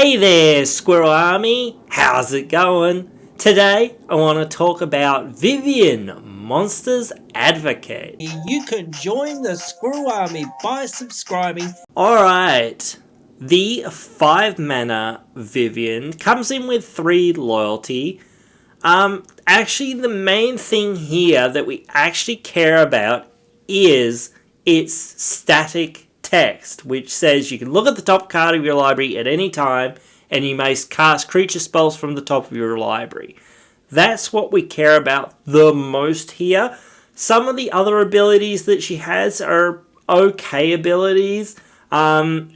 Hey there, Squirrel Army! How's it going? Today, I want to talk about Vivien, Monsters Advocate. You can join the Squirrel Army by subscribing. Alright, the 5 mana Vivien comes in with 3 loyalty. Actually, the main thing here that we actually care about is its static text, which says you can look at the top card of your library at any time and you may cast creature spells from the top of your library. That's what we care about the most here. Some of the other abilities that she has are okay abilities.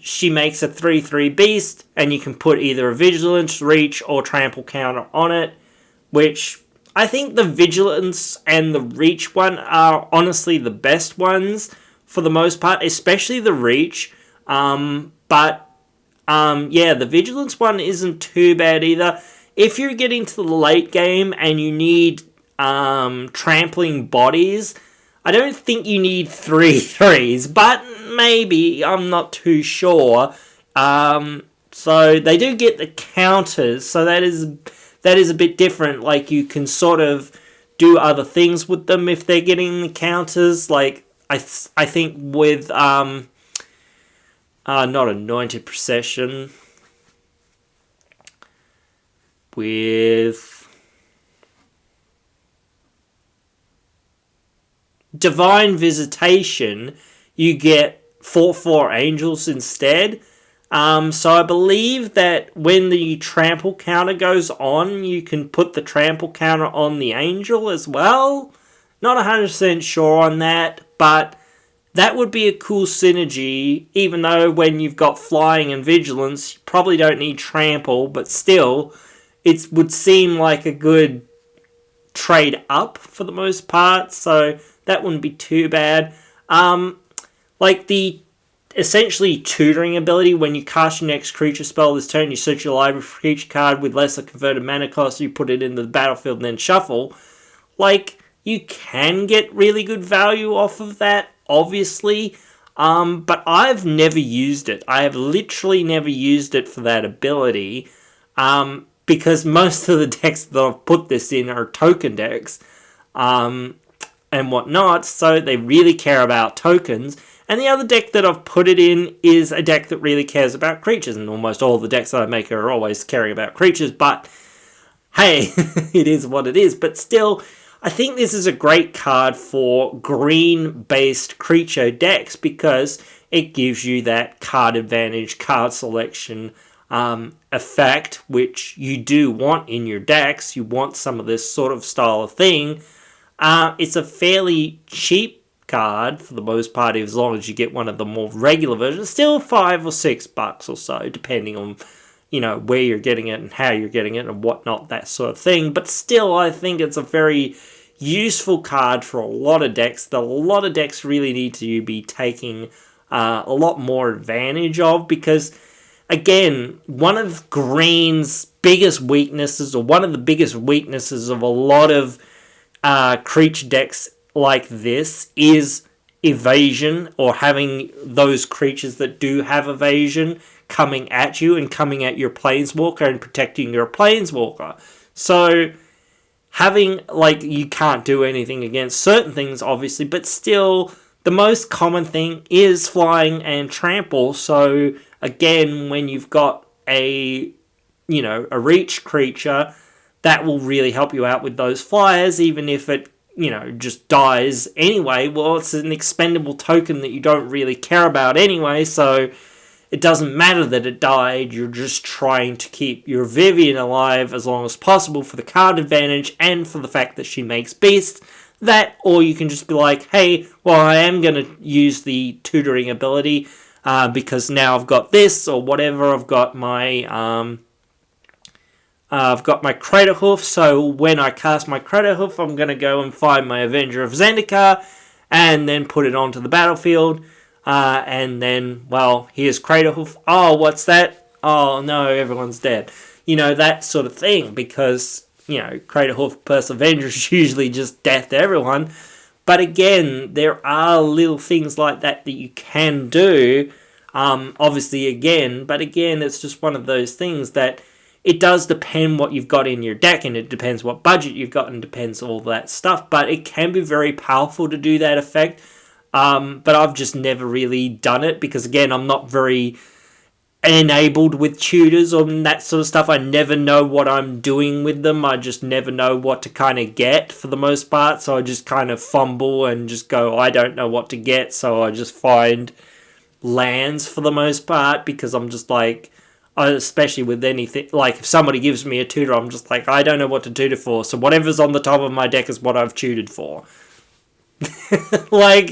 She makes a 3/3 beast and you can put either a vigilance, reach, or trample counter on it, which I think the vigilance and the reach one are honestly the best ones for the most part, especially the reach. Yeah, the vigilance one isn't too bad either. If you're getting to the late game and you need trampling bodies, I don't think you need 3/3s, but maybe, I'm not too sure. So they do get the counters, so that is a bit different. Like, you can sort of do other things with them if they're getting the counters. Like, I think with not Anointed Procession, with Divine Visitation, you get 4/4 angels instead. So I believe that when the trample counter goes on, you can put the trample counter on the angel as well. Not 100% sure on that, but that would be a cool synergy, even though when you've got flying and vigilance, you probably don't need trample, but still, it would seem like a good trade up for the most part, so that wouldn't be too bad. Like the essentially tutoring ability, when you cast your next creature spell this turn, you search your library for a creature card with lesser converted mana cost, you put it into the battlefield and then shuffle. Like, you can get really good value off of that, obviously, but I've never used it. I have literally never used it for that ability, because most of the decks that I've put this in are token decks, and whatnot, so they really care about tokens. And the other deck that I've put it in is a deck that really cares about creatures, and almost all the decks that I make are always caring about creatures, but hey, it is what it is. But still, I think this is a great card for green-based creature decks because it gives you that card advantage, card selection effect, which you do want in your decks. You want some of this sort of style of thing. It's a fairly cheap card for the most part, as long as you get one of the more regular versions. Still $5 or $6 or so, depending on, where you're getting it and how you're getting it and whatnot, that sort of thing. But still, I think it's a very useful card for a lot of decks that a lot of decks really need to be taking a lot more advantage of, because, again, one of green's biggest weaknesses, or one of the biggest weaknesses of a lot of creature decks like this, is evasion, or having those creatures that do have evasion coming at you and coming at your planeswalker and protecting your planeswalker. So having, you can't do anything against certain things, obviously, but still, the most common thing is flying and trample. So again, when you've got a reach creature, that will really help you out with those flyers, even if it just dies anyway. Well, it's an expendable token that you don't really care about anyway, so it doesn't matter that it died. You're just trying to keep your Vivien alive as long as possible for the card advantage and for the fact that she makes beasts. That, or you can just be like, hey, well, I am going to use the tutoring ability because now I've got this or whatever. I've got my Craterhoof, so when I cast my Craterhoof, I'm going to go and find my Avenger of Zendikar and then put it onto the battlefield. And then, well, here's Craterhoof. Oh, what's that? Oh, no, everyone's dead. That sort of thing, because, Craterhoof plus Avenger is usually just death to everyone. But again, there are little things like that you can do Obviously, but again, it's just one of those things that it does depend what you've got in your deck, and it depends what budget you've got, and depends all that stuff. But it can be very powerful to do that effect. But I've just never really done it because, again, I'm not very enabled with tutors or that sort of stuff. I never know what I'm doing with them. I just never know what to kind of get for the most part. So I just kind of fumble and just go, I don't know what to get. So I just find lands for the most part because I'm just like, especially with anything, like if somebody gives me a tutor, I'm just like, I don't know what to tutor for. So whatever's on the top of my deck is what I've tutored for. Like,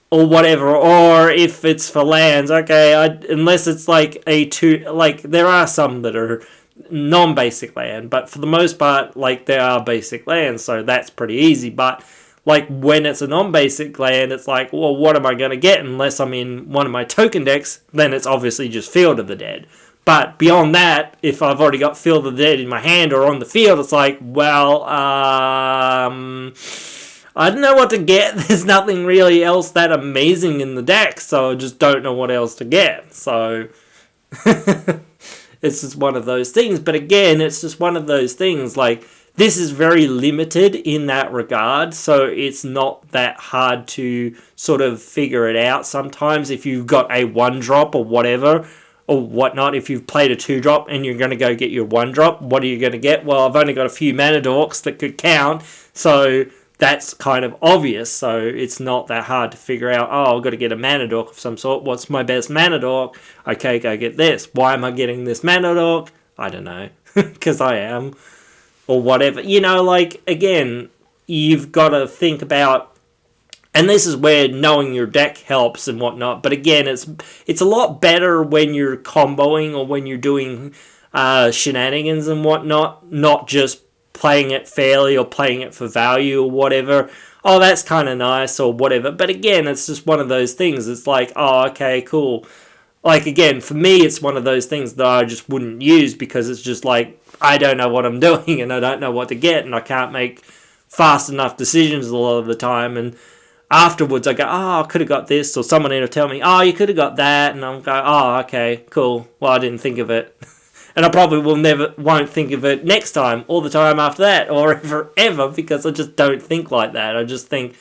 or whatever, or if it's for lands, okay, unless it's like like there are some that are non-basic land, but for the most part, like there are basic lands, so that's pretty easy. But like when it's a non-basic land, it's like, well, what am I going to get unless I'm in one of my token decks? Then it's obviously just Field of the Dead. But beyond that, if I've already got Field of the Dead in my hand or on the field, it's like, well, I don't know what to get. There's nothing really else that amazing in the deck, so I just don't know what else to get. So it's just one of those things. But again, it's just one of those things. Like, this is very limited in that regard, so it's not that hard to sort of figure it out sometimes if you've got a 1-drop or whatever or whatnot. If you've played a 2-drop and you're going to go get your 1-drop, what are you going to get? Well, I've only got a few mana dorks that could count, so that's kind of obvious, so it's not that hard to figure out, oh, I've got to get a mana dork of some sort. What's my best mana dork? Okay, go get this. Why am I getting this mana dork? I don't know, because I am, or whatever. You know, like, again, you've got to think about, and this is where knowing your deck helps and whatnot, but again, it's a lot better when you're comboing or when you're doing shenanigans and whatnot, not just playing it fairly or playing it for value or whatever. Oh, that's kind of nice or whatever. But again, it's just one of those things. It's like, oh, okay, cool. Like, again, for me, it's one of those things that I just wouldn't use because it's just like, I don't know what I'm doing and I don't know what to get and I can't make fast enough decisions a lot of the time. And afterwards, I go, oh, I could have got this, or someone will tell me, oh, you could have got that, and I'll go, oh, okay, cool. Well, I didn't think of it. And I probably won't think of it next time, or the time after that, or ever, because I just don't think like that. I just think,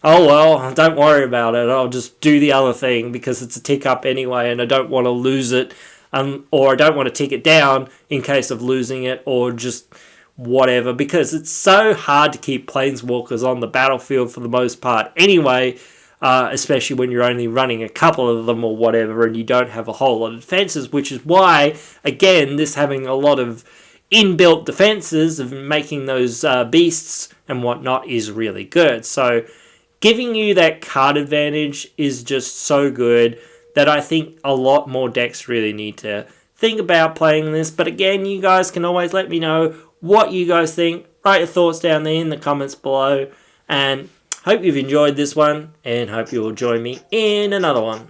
oh well, don't worry about it. I'll just do the other thing because it's a tick up anyway, and I don't want to lose it, or I don't want to tick it down in case of losing it, or just whatever, because it's so hard to keep planeswalkers on the battlefield for the most part anyway. Especially when you're only running a couple of them or whatever and you don't have a whole lot of defenses, which is why, again, this having a lot of inbuilt defenses of making those beasts and whatnot is really good. So giving you that card advantage is just so good that I think a lot more decks really need to think about playing this. But again, you guys can always let me know what you guys think. Write your thoughts down there in the comments below, and hope you've enjoyed this one, and hope you will join me in another one.